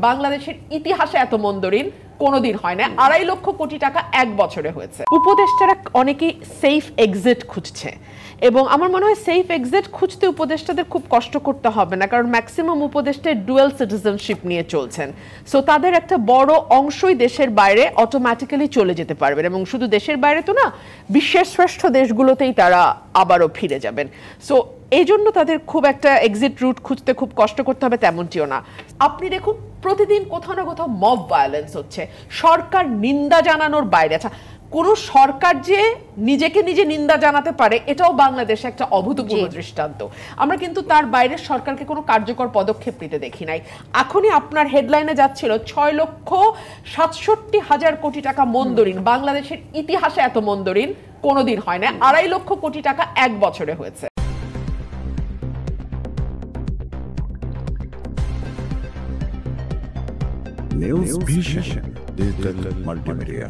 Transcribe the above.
বাংলাদেশের ইতিহাসে এত মন্দ ঋণ কোনোদিন হয় না। 2.5 লক্ষ কোটি টাকা এক বছরে হয়েছে। উপদেষ্টারা অনেকেই সেফ এক্সিট খুঁজছে এবং আমার মনে হয় সেফ এক্সিট খুঁজতে উপদেষ্টাদের খুব কষ্ট করতে হবে না, কারণ ম্যাক্সিমাম উপদেষ্টা ডুয়াল সিটিজেনশিপ নিয়ে চলছেন। সো তাদের একটা বড় অংশই দেশের বাইরে অটোমেটিক্যালি চলে যেতে পারবেন এবং শুধু দেশের বাইরে তো না, বিশ্বের শ্রেষ্ঠ দেশগুলোতেই তারা আবারও ফিরে যাবেন। সো এই জন্য তাদের খুব একটা এক্সিট রুট খুঁজতে খুব কষ্ট করতে হবে তেমনটিও না। আপনি দেখুন প্রতিদিন কোথাও না কোথাও মব ভায়োলেন্স হচ্ছে, সরকার নিন্দা জানানোর বাইরে। আচ্ছা, কোন সরকার যে নিজেকে নিজে নিন্দা জানাতে পারে এটাও বাংলাদেশে একটা অভূতপূর্ব দৃষ্টান্ত। আমরা কিন্তু তার বাইরে সরকারকে কোনো কার্যকর পদক্ষেপ নিতে দেখি নাই। এখনই আপনার হেডলাইনে যাচ্ছিল 6,67,000 কোটি টাকা মন্দ ঋণ, বাংলাদেশের ইতিহাসে এত মন্দ ঋণ কোনোদিন হয় না। 2.5 লক্ষ কোটি টাকা এক বছরে হয়েছে। News Vision Digital Multimedia.